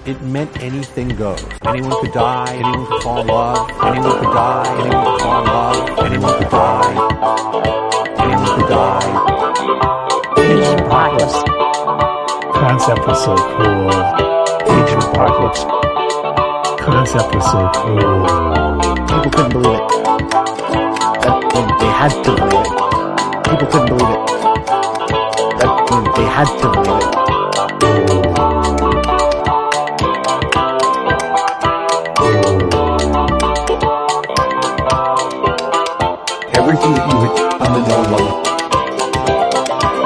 it meant anything goes. Anyone could die, anyone could fall in love, anyone could die, anyone could fall in love, anyone could die, anyone could die. Age of Apocalypse. Concept was so cool. Age of Apocalypse. Concept was so cool. People couldn't believe it. They had to believe it. People couldn't believe it. They had to believe it. Everything that you hit on the known level.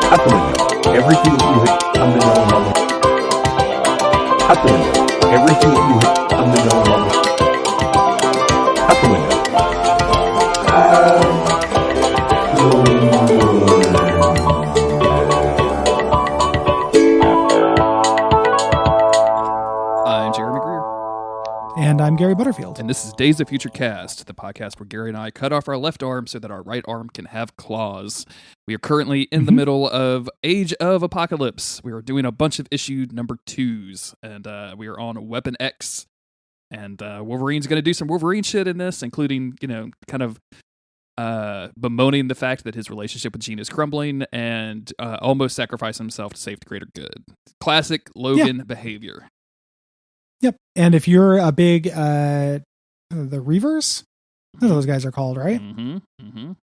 Out the window. Everything that you hit on the known level. Out the window. Everything that you hit on the known level. Out the window. I'm Jeremy Greer. And I'm Gary Butterfield. And this is Days of Future Cast, the podcast where Gary and I cut off our left arm so that our right arm can have claws. We are currently in the middle of Age of Apocalypse. We are doing a bunch of issue number 2s, and we are on Weapon X. And Wolverine's going to do some Wolverine shit in this, including, kind of bemoaning the fact that his relationship with Jean is crumbling and almost sacrificing himself to save the greater good. Classic Logan behavior. Yep. And if you're a big, the Reavers, that's what those guys are called, right?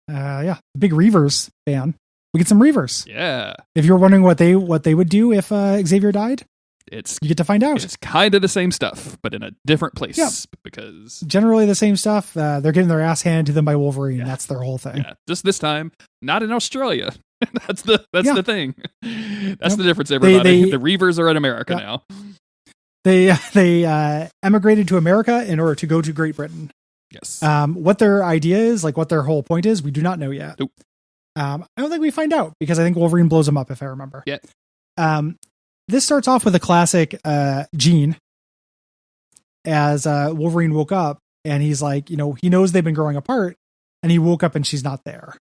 Yeah, big Reavers fan. We get some Reavers. Yeah. If you're wondering what they would do if Xavier died, you get to find out. It's kind of the same stuff, but in a different place. Yep. Because generally the same stuff. They're getting their ass handed to them by Wolverine. That's their whole thing. Yeah. Just this time, not in Australia. That's the thing. That's the difference, everybody. The Reavers are in America now. They emigrated to America in order to go to Great Britain. Yes. What their idea is, like what their whole point is, we do not know yet. Nope. I don't think we find out because I think Wolverine blows them up, if I remember. Yeah. This starts off with a classic Jean as Wolverine woke up and he's like, he knows they've been growing apart and he woke up and she's not there.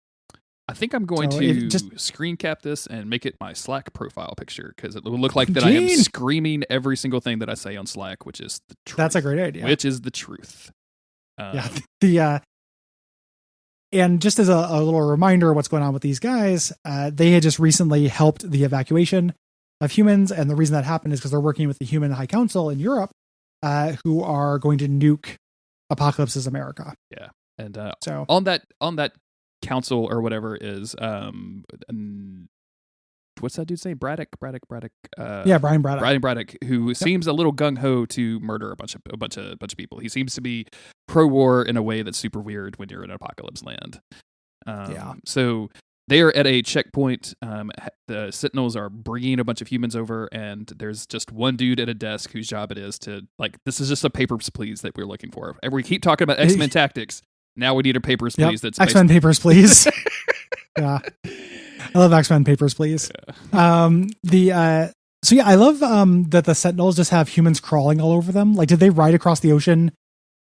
I think I'm going to screen cap this and make it my Slack profile picture because it will look like that Jean. I am screaming every single thing that I say on Slack, which is the truth. That's a great idea. Which is the truth. And just as a little reminder of what's going on with these guys, they had just recently helped the evacuation of humans. And the reason that happened is because they're working with the Human High Council in Europe, who are going to nuke Apocalypse's America. Yeah. And so on that council or whatever is what's that dude's name? Braddock. Brian Braddock. Brian Braddock, who seems a little gung ho to murder a bunch of people. He seems to be pro war in a way that's super weird when you're in apocalypse land. So they are at a checkpoint. The Sentinels are bringing a bunch of humans over, and there's just one dude at a desk whose job it is to this is just a papers please that we're looking for. And we keep talking about X-Men tactics. Now we need a papers please. That's X-Men papers please. Yeah. I love X-Men papers please. Yeah. I love that the Sentinels just have humans crawling all over them. Like, did they ride across the ocean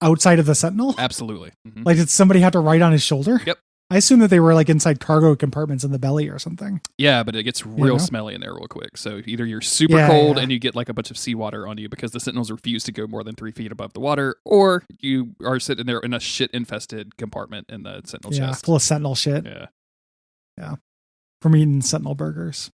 outside of the Sentinel? Absolutely. Mm-hmm. Like, did somebody have to ride on his shoulder? Yep. I assume that they were like inside cargo compartments in the belly or something. Yeah, but it gets real smelly in there real quick. So either you're super cold and you get like a bunch of seawater on you because the Sentinels refuse to go more than 3 feet above the water, or you are sitting there in a shit-infested compartment in the Sentinel chest. Yeah, full of Sentinel shit. Yeah. From eating Sentinel burgers.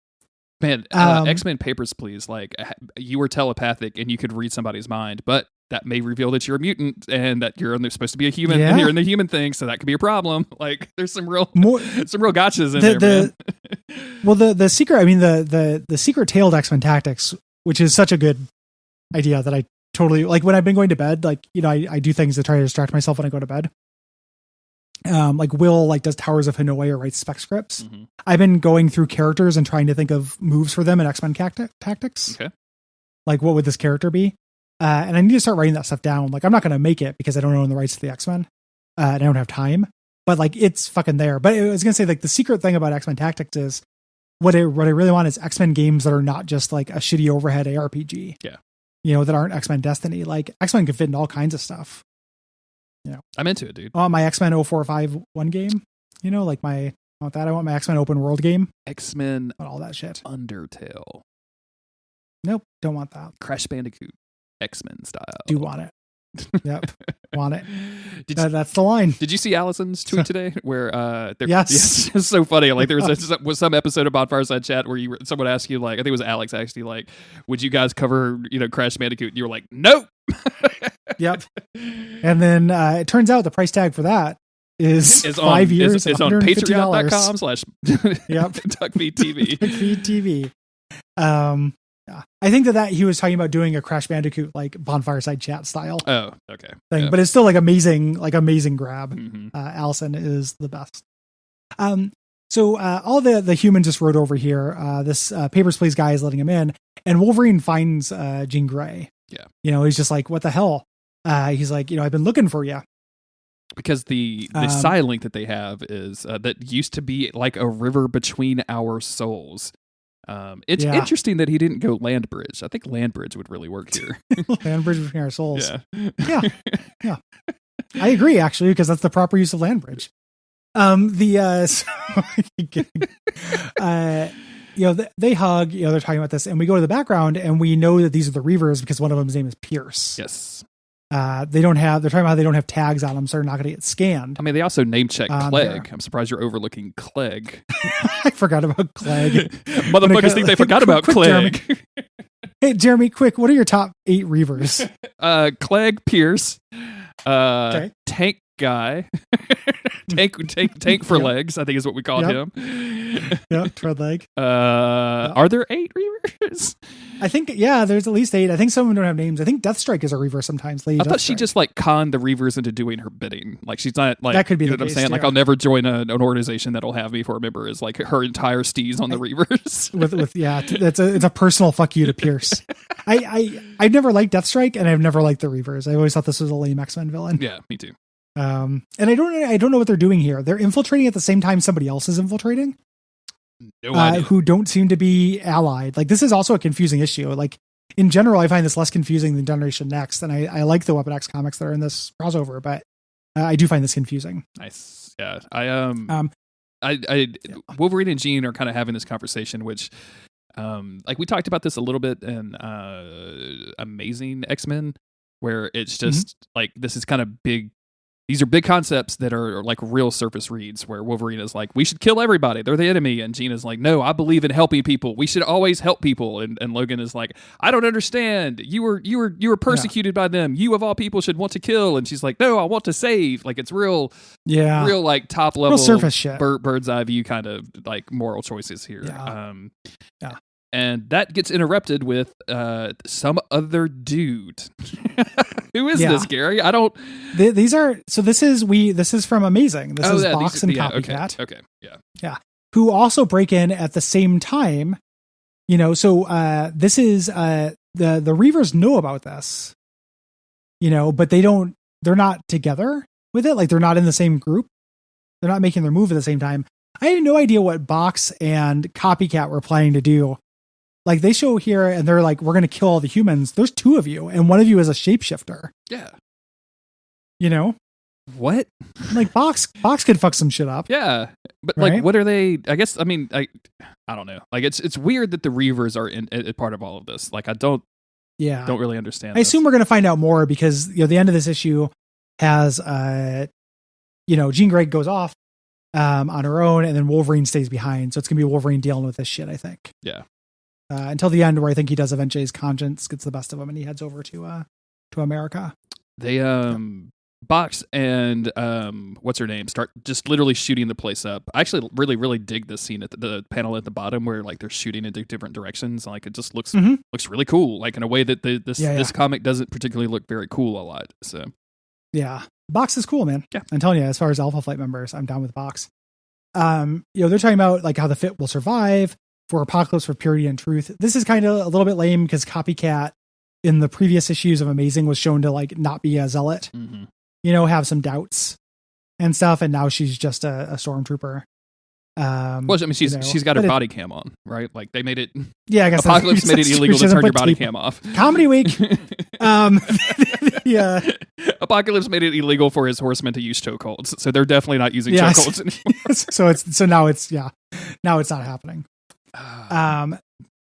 Man, X-Men papers, please. Like, you were telepathic and you could read somebody's mind, but that may reveal that you're a mutant and that you're supposed to be a human and you're in the human thing, so that could be a problem. Like, there's some real gotchas in there, man. Well, the secret, I mean, the secret-tailed X-Men tactics, which is such a good idea that I totally, like, when I've been going to bed, like, I do things to try to distract myself when I go to bed. Like Will does Towers of Hanoi or writes spec scripts. Mm-hmm. I've been going through characters and trying to think of moves for them in X-Men tactics. Okay. Like, what would this character be? And I need to start writing that stuff down. Like, I'm not going to make it because I don't own the rights to the X-Men. And I don't have time, but like, it's fucking there. But I was going to say, like, the secret thing about X-Men tactics is what I really want is X-Men games that are not just like a shitty overhead ARPG. Yeah. That aren't X-Men Destiny. Like, X-Men can fit in all kinds of stuff. I'm into it, dude. I want my X-Men 0451 game. I want that. I want my X-Men open world game. X-Men all that shit. Undertale. Nope, don't want that. Crash Bandicoot. X-Men style. Do want it. Yep. Want it. Did That's the line. Did you see Allison's tweet today? Where Yes. it's so funny. Like there was some episode about Fireside Chat where someone asked you, like, I think it was Alex actually, like, would you guys cover Crash Bandicoot? And you were like, nope. Yep. And then it turns out the price tag for that is 5 years. It's on $150. patreon.com/Duckfeed.tv. Duckfeed.tv. Yeah. I think that he was talking about doing a Crash Bandicoot like bonfireside chat style Oh, okay. thing, Yeah. but it's still like amazing grab. Mhm. Allison is the best. So all the humans just rode over here. This Papers, Please guy is letting him in, and Wolverine finds Jean Grey. Yeah. He's just like, what the hell? He's like, I've been looking for you. Because the psi link that they have is that used to be like a river between our souls. It's interesting that he didn't go land bridge. I think land bridge would really work here. Land bridge between our souls. Yeah. Yeah. I agree, actually, because that's the proper use of land bridge. They hug, they're talking about this, and we go to the background and we know that these are the Reavers because one of them's name is Pierce. Yes. They're talking about how they don't have tags on them, so they're not going to get scanned. I mean, they also name check Clegg. I'm surprised you're overlooking Clegg. I forgot about Clegg. Motherfuckers think they forgot about Clegg. Jeremy. Hey, Jeremy, quick, what are your top 8 Reavers? Clegg, Pierce, Okay. Tank Guy, tank for legs, I think is what we call him. Yeah, tread leg. Are there 8 Reavers? I think, there's at least 8. I think some of them don't have names. I think Deathstrike is a Reaver sometimes. I thought she just like conned the Reavers into doing her bidding. Like she's not like, that could be you know the what I'm case, saying? Like yeah. I'll never join an organization that'll have me for a member is like her entire steez on the Reavers. It's a personal fuck you to Pierce. I've never liked Deathstrike and I've never liked the Reavers. I always thought this was a lame X-Men villain. Yeah, me too. And I don't know what they're doing here. They're infiltrating at the same time somebody else is infiltrating. No idea. Who don't seem to be allied. Like this is also a confusing issue. Like in general, I find this less confusing than Generation Next, and I like the Weapon X comics that are in this crossover, but I do find this confusing. Nice. Yeah. Wolverine and Jean are kind of having this conversation, which like we talked about this a little bit in Amazing X-Men, where it's just like this is kind of big. These are big concepts that are like real surface reads where Wolverine is like, we should kill everybody. They're the enemy. And Jean is like, no, I believe in helping people. We should always help people. And Logan is like, I don't understand. You were persecuted by them. You of all people should want to kill. And she's like, no, I want to save. Like it's real like top level, real surface shit. Bird's eye view kind of like moral choices here. Yeah. And that gets interrupted with some other dude. Who is this, Gary? I don't. This is from Amazing. This is Box and Copycat. Okay. Yeah. Who also break in at the same time. So this is the Reavers know about this. But they're not together with it. Like they're not in the same group. They're not making their move at the same time. I had no idea what Box and Copycat were planning to do. Like they show here and they're like, we're going to kill all the humans. There's 2 of you. And one of you is a shapeshifter. Yeah. What? Like Box could fuck some shit up. Yeah. But right? like, what are they? I guess, I mean, I don't know. Like it's weird that the Reavers are in part of all of this. Like I don't really understand. I assume we're going to find out more because, the end of this issue has, Jean Grey goes off on her own and then Wolverine stays behind. So it's going to be Wolverine dealing with this shit, I think. Yeah. Until the end where I think he does eventually his conscience gets the best of him and he heads over to America. They Box and what's her name start just literally shooting the place up. I actually really, really dig this scene at the panel at the bottom where like they're shooting into different directions. Like it just looks really cool. Like in a way that this comic doesn't particularly look very cool a lot. So yeah, Box is cool, man. Yeah, I'm telling you, as far as Alpha Flight members, I'm down with Box. They're talking about like how the Fit will survive for Apocalypse for Purity and Truth. This is kind of a little bit lame because Copycat in the previous issues of Amazing was shown to like not be a zealot, have some doubts and stuff. And now she's just a stormtrooper. Well, I mean, she's got her body cam on, right? Like they made it. Yeah, I guess Apocalypse made it illegal to turn your body cam off. Comedy Week. Yeah. Apocalypse made it illegal for his horsemen to use chokeholds, so they're definitely not using chokeholds anymore. Now it's not happening.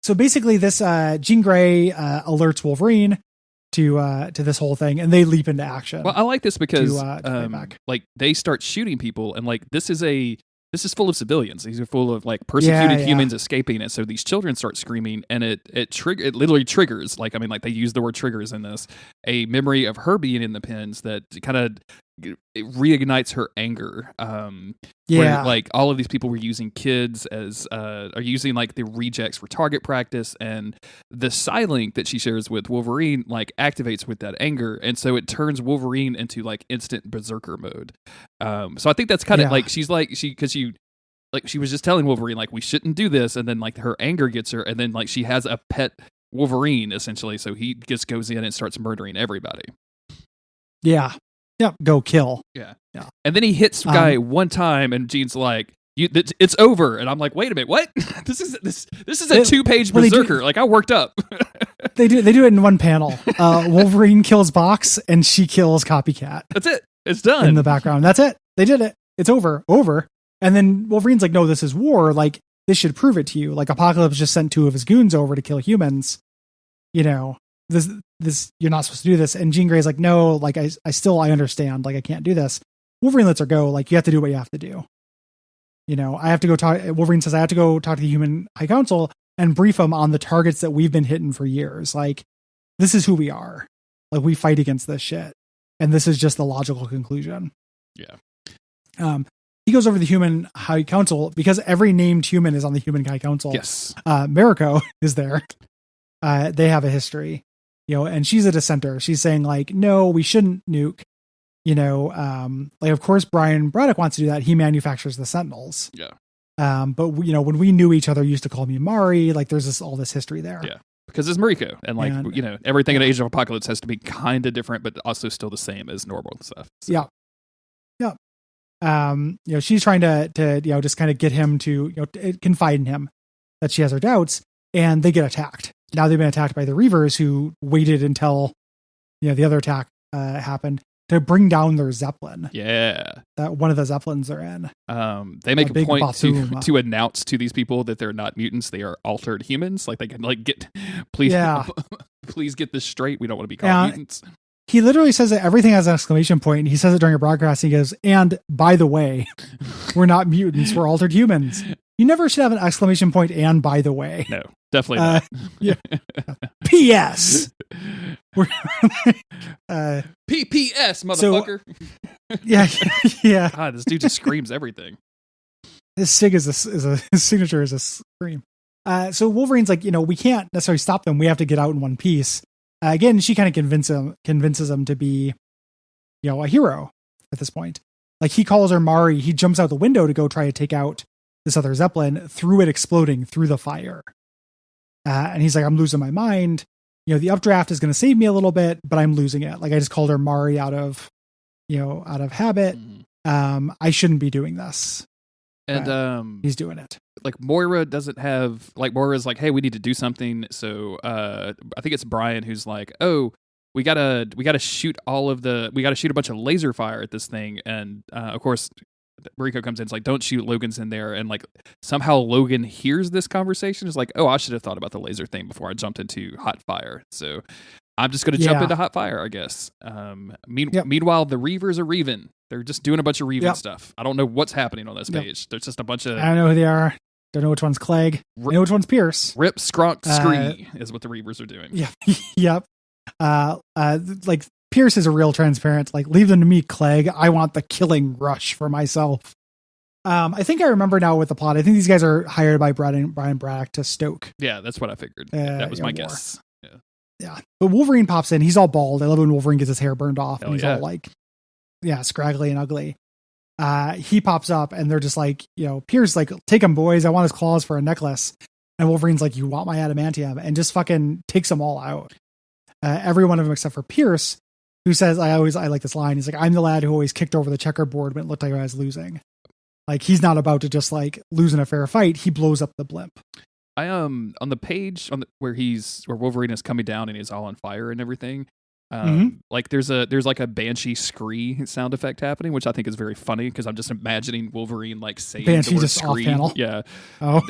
So basically, this Jean Grey alerts Wolverine to this whole thing, and they leap into action. Well, I like this because to fight back. like they start shooting people, and like this is full of civilians. These are full of like persecuted humans escaping it. So these children start screaming, and it literally triggers. Like, I mean, like they use the word triggers in this, a memory of her being in the pens that kind of it reignites her anger. Where, like all of these people were using kids as are using like the rejects for target practice, and the Psylink that she shares with Wolverine like activates with that anger, and so it turns Wolverine into like instant berserker mode. So I think that's kind of like she was just telling Wolverine like we shouldn't do this, and then like her anger gets her, and then like she has a pet Wolverine essentially, so he just goes in and starts murdering everybody. Yeah. Yep, go kill. Yeah. And then he hits the guy one time, and Jean's like, "It's over." And I'm like, "Wait a minute, what? This is a 2-page berserker." Like I worked up. They do it in one panel. Wolverine kills Box, and she kills Copycat. That's it. It's done in the background. That's it. They did it. It's over. And then Wolverine's like, "No, this is war. Like this should prove it to you. Like Apocalypse just sent 2 of his goons over to kill humans. You know." This you're not supposed to do this. And Jean Grey's like, no, like I understand, like I can't do this. Wolverine lets her go, like you have to do what you have to do. You know, I have to go talk. Wolverine says I have to go talk to the Human High Council and brief them on the targets that we've been hitting for years. Like this is who we are. Like we fight against this shit, and this is just the logical conclusion. Yeah. He goes over to the Human High Council because every named human is on the Human High Council. Yes. Mariko is there. They have a history. You know, and she's a dissenter. She's saying like, no, we shouldn't nuke. You know, like of course Brian Braddock wants to do that. He manufactures the Sentinels. Yeah. But you know, when we knew each other, used to call me Mari. Like, there's all this history there. Yeah, because it's Mariko, and like you know, everything in Age of Apocalypse has to be kind of different, but also still the same as normal and stuff. So. Yeah. You know, she's trying to you know just kind of get him to confide in him that she has her doubts, and they get attacked. Now they've been attacked by the Reavers, who waited until the other attack happened to bring down their Zeppelin. Yeah, that one of the Zeppelins they're in. They make a point to announce to these people that they're not mutants; they are altered humans. Like they can please get this straight. We don't want to be called mutants. He literally says that everything has an exclamation point, and he says it during a broadcast. He goes, "And by the way, we're not mutants; we're altered humans." You never should have an exclamation point and by the way. No, definitely not. Yeah. P.S. PPS, motherfucker. So, yeah. God, this dude just screams everything. His signature is a scream. So Wolverine's like, we can't necessarily stop them. We have to get out in one piece. Again, she kind of convinces him to be, a hero at this point. Like he calls her Mari. He jumps out the window to go try to take out this other Zeppelin through it exploding through the fire. And he's like, I'm losing my mind. The updraft is going to save me a little bit, but I'm losing it. Like I just called her Mari out of habit. I shouldn't be doing this. And he's doing it. Like Moira doesn't have, like Moira's like, hey, we need to do something. So I think it's Brian who's like, oh, we gotta shoot we gotta shoot a bunch of laser fire at this thing. And of course Mariko comes in, it's like, don't shoot, Logan's in there. And like somehow Logan hears this conversation. It's like, oh, I should have thought about the laser thing before I jumped into hot fire. So I'm just going to jump into hot fire, I guess. Meanwhile, the Reavers are Reaving. They're just doing a bunch of Reaving stuff. I don't know what's happening on this page. There's just a bunch of... I don't know who they are. Don't know which one's Clegg. I know which one's Pierce. Rip, Skronk, Scree is what the Reavers are doing. Yeah. Yep. Like Pierce is a real transparent, like, leave them to me, Clegg. I want the killing rush for myself. I think I remember now with the plot. I think these guys are hired by Brian Braddock to stoke. Yeah, that's what I figured. That was my guess. Yeah. But Wolverine pops in. He's all bald. I love when Wolverine gets his hair burned off. And he's all like, scraggly and ugly. He pops up and they're just like, Pierce like, take him, boys. I want his claws for a necklace. And Wolverine's like, you want my adamantium? And just fucking takes them all out. Every one of them except for Pierce, who says, I like this line. He's like, I'm the lad who always kicked over the checkerboard when it looked like I was losing. Like he's not about to just like lose in a fair fight. He blows up the blimp. I on the page where Wolverine is coming down and he's all on fire and everything. Like there's like a banshee scree sound effect happening, which I think is very funny because I'm just imagining Wolverine like saying Banshee the word just off scree. panel. Yeah. Oh,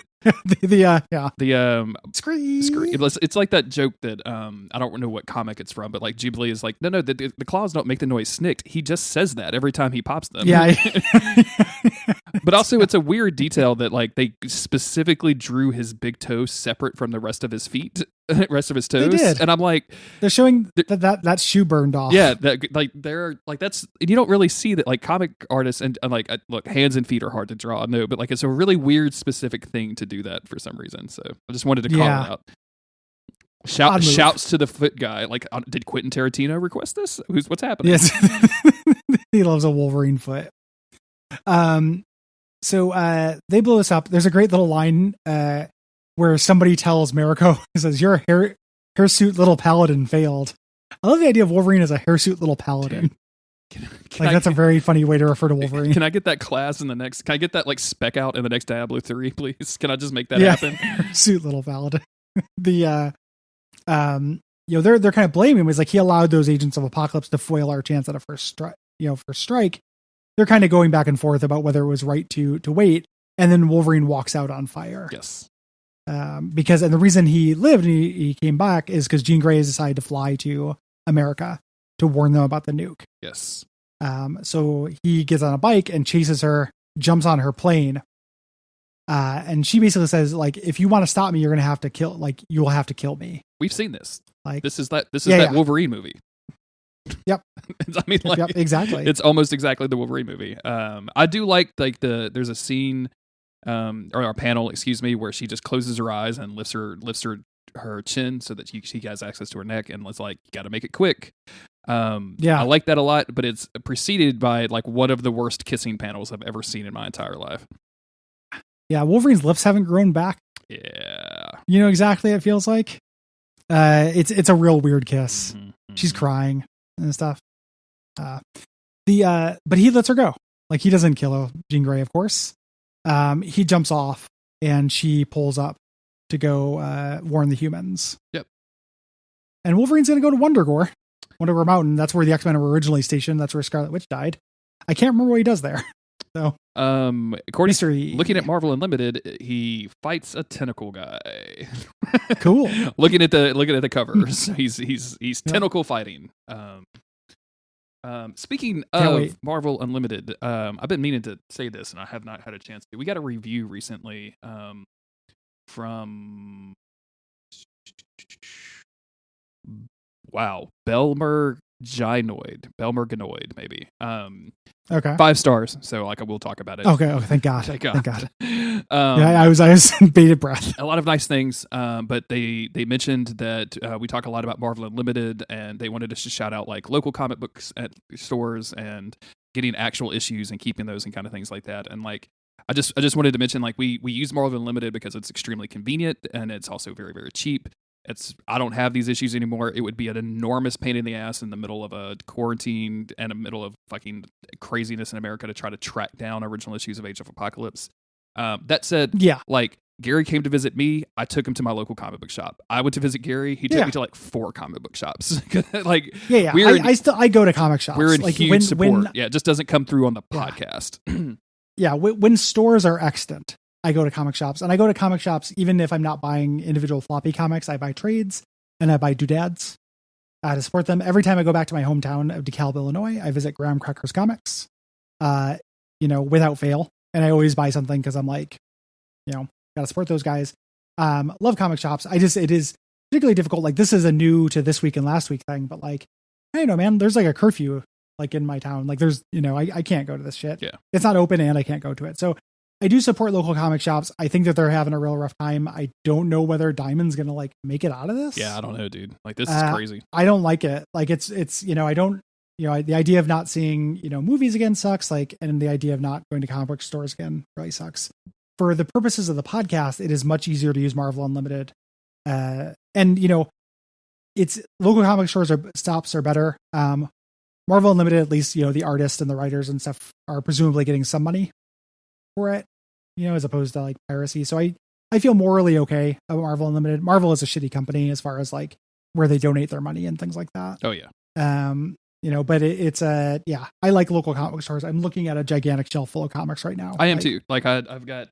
yeah. The Scream. scree. It's like that joke that I don't know what comic it's from, but like Jubilee is like, no, the claws don't make the noise snicked. He just says that every time he pops them. Yeah. But also, it's a weird detail that like they specifically drew his big toe separate from the rest of his feet, rest of his toes. They did. And I'm like, They're showing that shoe burned off. yeah, that like they're like that's you don't really see that like comic artists and like look, hands and feet are hard to draw, no, but like it's a really weird specific thing to do that for some reason. So I just wanted to call it out. Shouts to the foot guy. Like, did Quentin Tarantino request this? What's happening? Yes, he loves a Wolverine foot. So they blow us up. There's a great little line where somebody tells Mariko, says, "Your hirsute little paladin failed." I love the idea of Wolverine as a hirsute little paladin. That's a very funny way to refer to Wolverine. Can I get that class in the next? Can I get that like spec out in the next Diablo 3, please? Can I just make that happen? Hirsute little paladin. They're kind of blaming him. It's like he allowed those agents of Apocalypse to foil our chance at a first strike. They're kind of going back and forth about whether it was right to wait. And then Wolverine walks out on fire. Yes. And the reason he lived and he came back is because Jean Grey has decided to fly to America to warn them about the nuke. Yes. So he gets on a bike and chases her, jumps on her plane. And she basically says, like, if you want to stop me, you're going to have to you will have to kill me. We've seen this. Like, this is that Wolverine movie. Yep. I mean, like, yep, exactly. It's almost exactly the Wolverine movie. I do like there's a scene, or a panel, excuse me, where she just closes her eyes and lifts her chin so that she has access to her neck, and it's like, you got to make it quick. I like that a lot, but it's preceded by like one of the worst kissing panels I've ever seen in my entire life. Yeah, Wolverine's lips haven't grown back. Yeah. You know exactly what it feels like. It's a real weird kiss. Mm-hmm. She's crying and stuff. But he lets her go. Like, he doesn't kill Jean Grey, of course. He jumps off and she pulls up to go warn the humans. Yep. And Wolverine's going to go to Wonder Mountain. That's where the X-Men were originally stationed. That's where Scarlet Witch died. I can't remember what he does there. So, according to looking at Marvel Unlimited, he fights a tentacle guy. Cool. looking at the covers, he's tentacle fighting. Speaking of Marvel Unlimited, I've been meaning to say this and I have not had a chance to. We got a review recently from Belmer Ganoid, maybe. Okay. 5 stars. So like, I will talk about it. Okay. Oh, thank God. Thank God. I was bated breath. A lot of nice things. But they mentioned that we talk a lot about Marvel Unlimited, and they wanted us to shout out like local comic books at stores and getting actual issues and keeping those and kind of things like that. And like, I just wanted to mention, like, we use Marvel Unlimited because it's extremely convenient and it's also very, very cheap. I don't have these issues anymore. It would be an enormous pain in the ass in the middle of a quarantine and the middle of fucking craziness in America to try to track down original issues of Age of Apocalypse. That said, like, Gary came to visit me. I took him to my local comic book shop. I went to visit Gary. He took me to like 4 comic book shops. Like, I go to comic shops. We're in like huge support. It just doesn't come through on the podcast. When stores are extant, I go to comic shops, and I go to comic shops even if I'm not buying individual floppy comics. I buy trades and I buy doodads to support them. Every time I go back to my hometown of DeKalb, Illinois, I visit Graham Cracker's Comics, without fail. And I always buy something because I'm like, gotta support those guys. Love comic shops. It is particularly difficult. Like, this is a new to this week and last week thing, but like, I don't know, man, there's like a curfew like in my town. Like, there's, I can't go to this shit. Yeah. It's not open and I can't go to it. So I do support local comic shops. I think that they're having a real rough time. I don't know whether Diamond's going to like make it out of this. Yeah, I don't know, dude. Like, this is crazy. I don't like it. Like, it's, I don't, the idea of not seeing, movies again sucks. Like, and the idea of not going to comic book stores again really sucks. For the purposes of the podcast, it is much easier to use Marvel Unlimited. And, it's local comic stores stops are better. Marvel Unlimited, at least, the artists and the writers and stuff are presumably getting some money for it, as opposed to like piracy. So I feel morally okay about Marvel Unlimited. Marvel is a shitty company as far as like where they donate their money and things like that. Oh yeah. But it's I like local comic stores. I'm looking at a gigantic shelf full of comics right now. I am too. Like I've got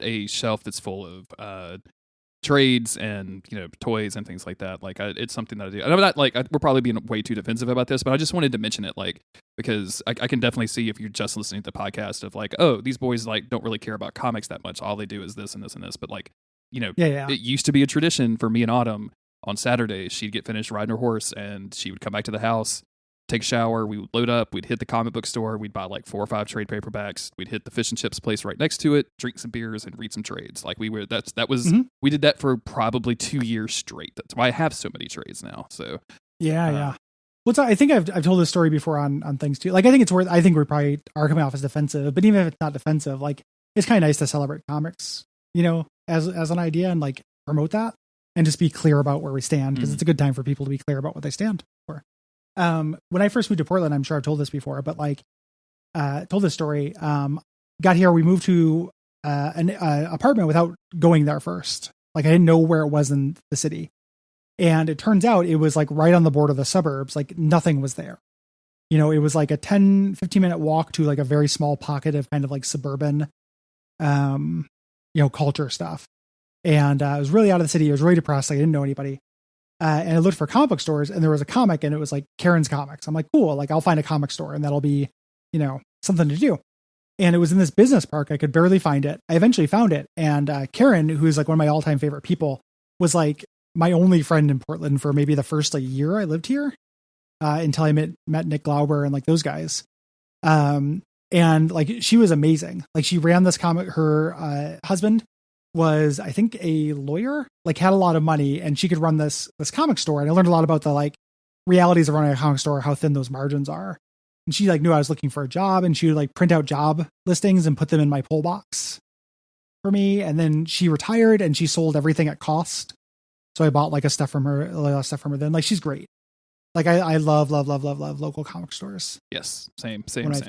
a shelf that's full of trades and toys and things like that. Like it's something that I do. And I'm not we're probably being way too defensive about this, but I just wanted to mention it, like, because I can definitely see if you're just listening to the podcast of like, oh, these boys like don't really care about comics that much. All they do is this and this and this. But like, it used to be a tradition for me and Autumn on Saturdays. She'd get finished riding her horse and she would come back to the house, take a shower, we would load up, we'd hit the comic book store, we'd buy like 4 or 5 trade paperbacks, we'd hit the fish and chips place right next to it, drink some beers and read some trades. Like we did that for probably 2 years straight. That's why I have so many trades now. So yeah. Well, I think I've told this story before on things too. Like I think we probably are coming off as defensive, but even if it's not defensive, like it's kind of nice to celebrate comics, as an idea and like promote that and just be clear about where we stand, because it's a good time for people to be clear about what they stand for. When I first moved to Portland, I'm sure I've told this before, but told this story. Got here, we moved to an apartment without going there first. Like I didn't know where it was in the city, and it turns out it was like right on the border of the suburbs. Like nothing was there. It was like a 10-15 minute walk to like a very small pocket of kind of like suburban, culture stuff. And I was really out of the city. I was really depressed. I didn't know anybody. And I looked for comic book stores, and there was a comic, and it was like Karen's Comics. I'm like, cool. Like I'll find a comic store, and that'll be, something to do. And it was in this business park. I could barely find it. I eventually found it. And Karen, who's like one of my all-time favorite people, was like my only friend in Portland for maybe the first year I lived here, until I met Nick Glauber and like those guys. And like she was amazing. Like she ran this comic. Her husband was, I think, a lawyer, like had a lot of money, and she could run this comic store. And I learned a lot about the like realities of running a comic store, how thin those margins are. And she like knew I was looking for a job, and she would like print out job listings and put them in my pull box for me. And then she retired and she sold everything at cost. So I bought like a lot of stuff from her then. Like she's great. Like I love local comic stores. Yes. Same. Thanks.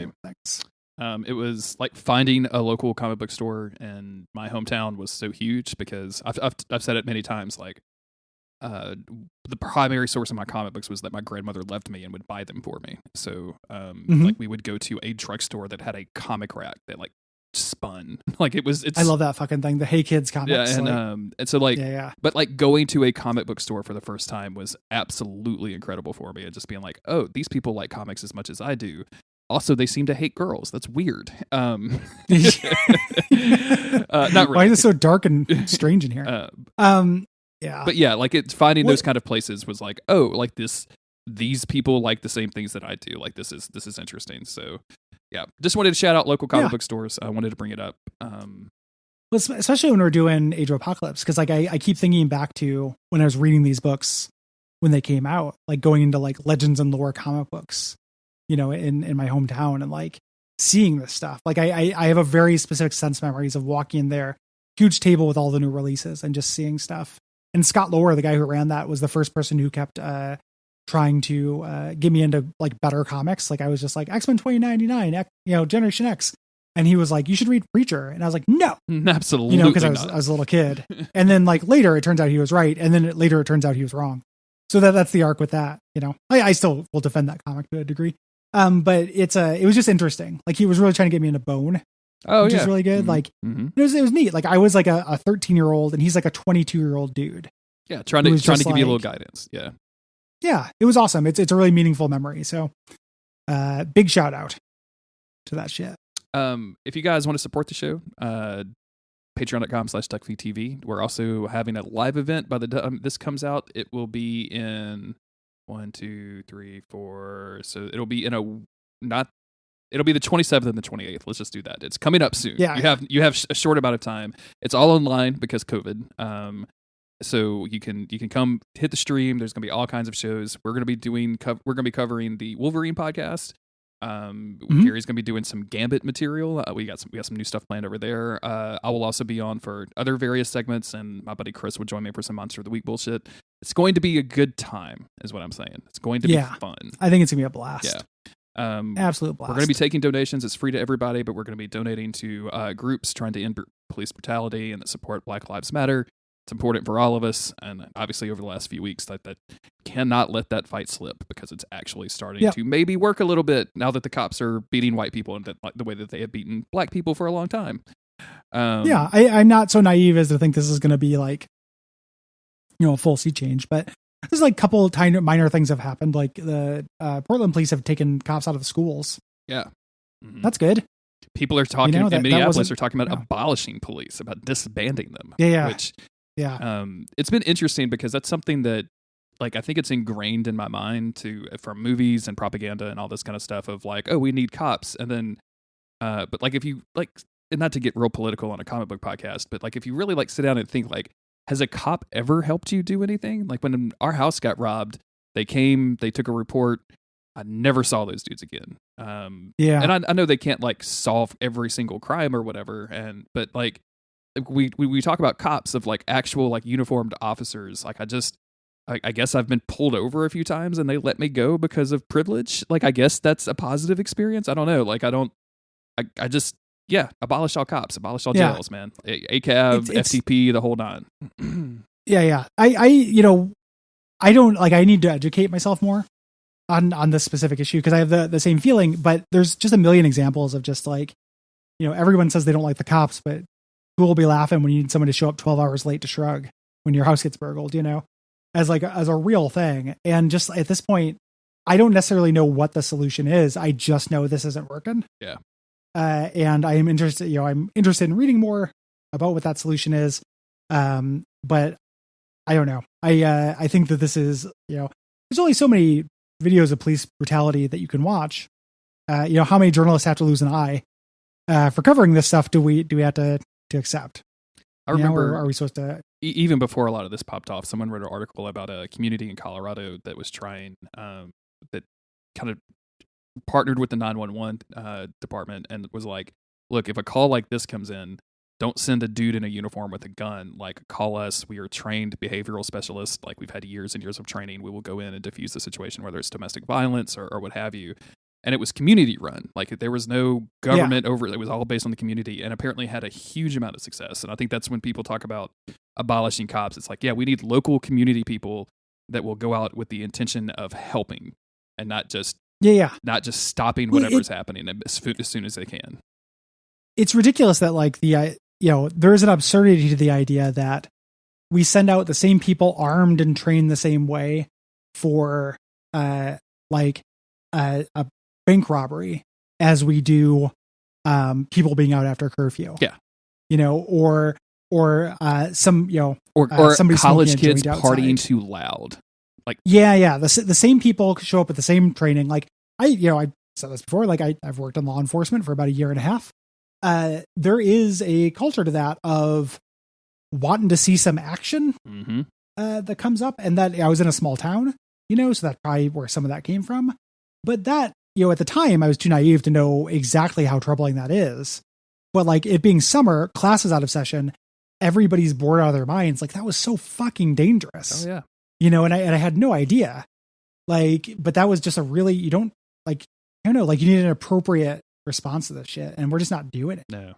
It was like finding a local comic book store in my hometown was so huge, because I've said it many times. Like, the primary source of my comic books was that my grandmother left me and would buy them for me. So, like we would go to a drugstore that had a comic rack that like spun. Like I love that fucking thing. The Hey Kids comics. Yeah, and so like, but like going to a comic book store for the first time was absolutely incredible for me, and just being like, oh, these people like comics as much as I do. Also, they seem to hate girls. That's weird. Not really. Why is it so dark and strange in here? Yeah. But yeah, like it's finding those kind of places was like, oh, like these people like the same things that I do. Like this is interesting. So yeah, just wanted to shout out local comic book stores. I wanted to bring it up. Especially when we're doing Age of Apocalypse, because like I keep thinking back to when I was reading these books when they came out, like going into like Legends and Lore comic books, in my hometown, and like seeing this stuff. Like I have a very specific sense memories of walking in there, huge table with all the new releases, and just seeing stuff. And Scott Lower, the guy who ran that, was the first person who kept trying to get me into like better comics. Like I was just like X-Men 2099, Generation X. And he was like, you should read Preacher. And I was like, no, absolutely. Because I was a little kid. And then like later it turns out he was right. And then later it turns out he was wrong. So that's the arc with that, I still will defend that comic to a degree. But it was just interesting. Like he was really trying to get me into Bone. Which is really good. Like it was neat. Like I was like a 13-year-old and he's like a 22-year-old dude. Yeah. Trying to give you a little guidance. Yeah. Yeah. It was awesome. It's a really meaningful memory. So, big shout out to that shit. If you guys want to support the show, patreon.com/Duckfeed.tv. We're also having a live event by the time this comes out. It will be in 1, 2, 3, 4. So it'll be it'll be the 27th and the 28th. Let's just do that. It's coming up soon. Yeah. You have a short amount of time. It's all online because COVID. So you can come hit the stream. There's going to be all kinds of shows. We're going to be covering the Wolverine podcast. Gary's going to be doing some Gambit material. We got some new stuff planned over there. I will also be on for other various segments, and my buddy Chris will join me for some Monster of the Week bullshit. It's going to be a good time, is what I'm saying. It's going to be fun. I think it's going to be a blast. Yeah. Absolute blast. We're going to be taking donations. It's free to everybody, but we're going to be donating to groups trying to end police brutality and that support Black Lives Matter. It's important for all of us, and obviously over the last few weeks, that cannot let that fight slip, because it's actually starting to maybe work a little bit now that the cops are beating white people and the way that they have beaten black people for a long time. I'm not so naive as to think this is going to be like, a full sea change, but there's like a couple of tiny minor things have happened. Like the Portland police have taken cops out of the schools. Yeah, mm-hmm. That's good. People are talking in Minneapolis are talking about abolishing police, about disbanding them. Which it's been interesting, because that's something that, like, I think it's ingrained in my mind from movies and propaganda and all this kind of stuff of like, oh, we need cops. And then, but like, if you like, and not to get real political on a comic book podcast, but like, if you really like sit down and think like, has a cop ever helped you do anything? Like when our house got robbed, they came, they took a report. I never saw those dudes again. And I know they can't like solve every single crime or whatever. But like, we talk about cops of like actual like uniformed officers. Like I guess I've been pulled over a few times and they let me go because of privilege. Like, I guess that's a positive experience. I don't know. Like, I just abolish all cops, abolish all jails, man. ACAB, FTP, the whole nine. I don't like, I need to educate myself more on this specific issue, because I have the same feeling, but there's just a million examples of just like, everyone says they don't like the cops, but who will be laughing when you need someone to show up 12 hours late to shrug when your house gets burgled, as a real thing. And just at this point, I don't necessarily know what the solution is. I just know this isn't working. Yeah. And I am interested, I'm interested in reading more about what that solution is. But I don't know. I think that this is, there's only so many videos of police brutality that you can watch. How many journalists have to lose an eye for covering this stuff? Do we have to accept? I remember, are we supposed to? Even before a lot of this popped off, someone wrote an article about a community in Colorado that was trying, that kind of partnered with the 911 department and was like, look, if a call like this comes in, don't send a dude in a uniform with a gun. Like, call us. We are trained behavioral specialists. Like, we've had years and years of training. We will go in and diffuse the situation, whether it's domestic violence or what have you. And it was community run. Like, there was no government over it. It was all based on the community, and apparently had a huge amount of success. And I think that's when people talk about abolishing cops. It's like, we need local community people that will go out with the intention of helping and not just stopping whatever's happening as soon as they can. It's ridiculous that like there is an absurdity to the idea that we send out the same people armed and trained the same way for a bank robbery as we do people being out after curfew. Yeah. Or some, or somebody college kids partying too loud. Like, the same people show up with the same training. Like I said this before, like I've worked in law enforcement for about a year and a half. There is a culture to that of wanting to see some action that comes up, and that I was in a small town, so that's probably where some of that came from. But that, at the time I was too naive to know exactly how troubling that is. But like it being summer, classes out of session, everybody's bored out of their minds. Like that was so fucking dangerous. Oh yeah. And I had no idea. Like, but that was just a really, you need an appropriate response to this shit, and we're just not doing it. No.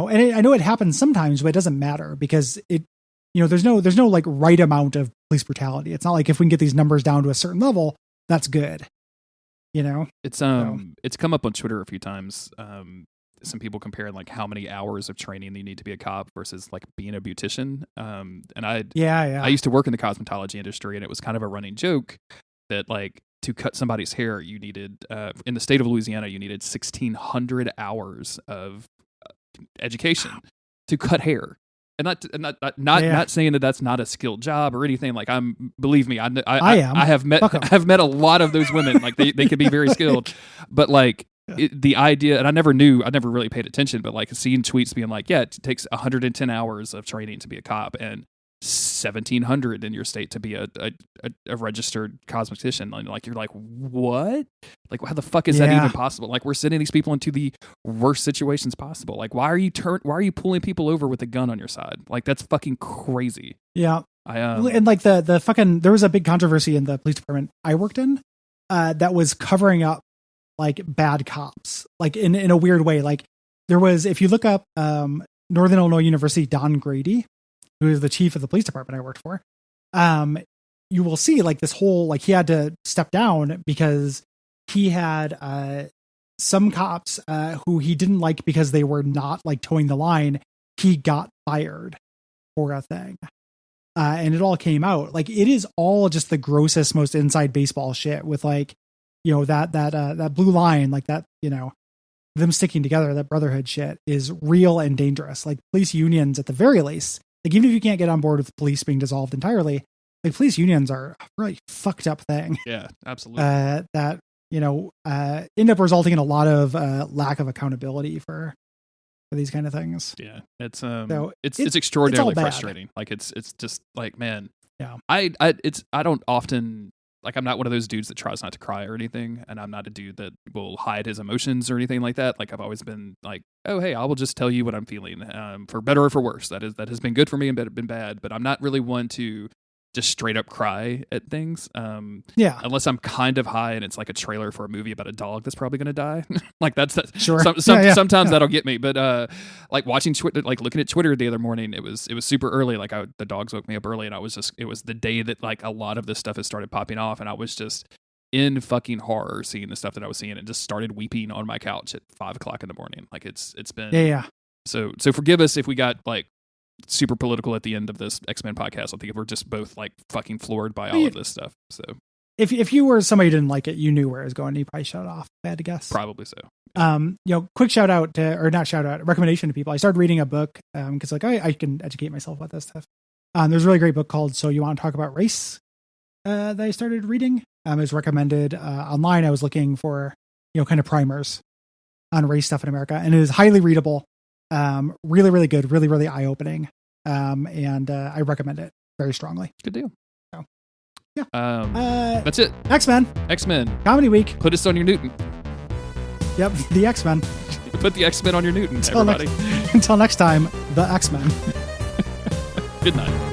And I know it happens sometimes, but it doesn't matter because it, there's no like right amount of police brutality. It's not like if we can get these numbers down to a certain level, that's good. It's it's come up on Twitter a few times. Some people comparing like how many hours of training you need to be a cop versus like being a beautician. And I used to work in the cosmetology industry, and it was kind of a running joke that like to cut somebody's hair, you needed in the state of Louisiana, you needed 1,600 hours of education to cut hair. And not saying that that's not a skilled job or anything. Like believe me, I have met a lot of those women. Like they can be very skilled, but like the idea, and I never really paid attention, but like seeing tweets being like, it takes 110 hours of training to be a cop and 1,700 in your state to be a registered cosmetician. And like, you're like, what? Like, how the fuck is that even possible? Like, we're sending these people into the worst situations possible. Like, why are you pulling people over with a gun on your side? Like, that's fucking crazy. Yeah. And like the fucking, there was a big controversy in the police department I worked in, that was covering up like bad cops, like in a weird way. Like there was, if you look up, Northern Illinois University, Don Grady, who is the chief of the police department I worked for, you will see like this whole, like he had to step down because he had some cops who he didn't like because they were not like towing the line. He got fired for a thing. And it all came out. Like it is all just the grossest, most inside baseball shit with like, you know, that blue line, like that, you know, them sticking together, that brotherhood shit is real and dangerous. Like police unions at the very least, like even if you can't get on board with police being dissolved entirely, like police unions are a really fucked up thing. Yeah, absolutely. That, you know, end up resulting in a lot of lack of accountability for these kind of things. Yeah, it's So it's extraordinarily it's all bad. frustrating. Like it's just like, man, Yeah. I don't often, like, I'm not one of those dudes that tries not to cry or anything, and I'm not a dude that will hide his emotions or anything like that. Like I've always been like, oh hey, I will just tell you what I'm feeling, for better or for worse. That has been good for me and been bad, but I'm not really one to just straight up cry at things. Yeah. Unless I'm kind of high and it's like a trailer for a movie about a dog that's probably going to die. Like that's Sure. Sometimes that'll get me. But like watching Twitter, like looking at Twitter the other morning, it was super early. Like the dogs woke me up early, and it was the day that like a lot of this stuff has started popping off, and I was just in fucking horror seeing the stuff that I was seeing, and just started weeping on my couch at 5:00 in the morning. Like it's been Yeah. So forgive us if we got like super political at the end of this X-Men podcast. I think we're just both like fucking floored by all of this stuff. So if you were somebody who didn't like it, you knew where it was going, you probably shut it off. I had to guess. probably so. You know, quick shout out to, or not shout out, recommendation to people. I started reading a book because like I can educate myself about this stuff. There's a really great book called So You Want to Talk About Race that I started reading. It was recommended online. I was looking for, you know, kind of primers on race stuff in America, and it is highly readable. Really, really good, really, really eye-opening. And I recommend it very strongly. Good deal. So, yeah. That's it. X-Men, Comedy Week. Put us on your Newton. Yep, the X-Men. Put the X-Men on your Newton, everybody. Until next time, the X-Men. Good night.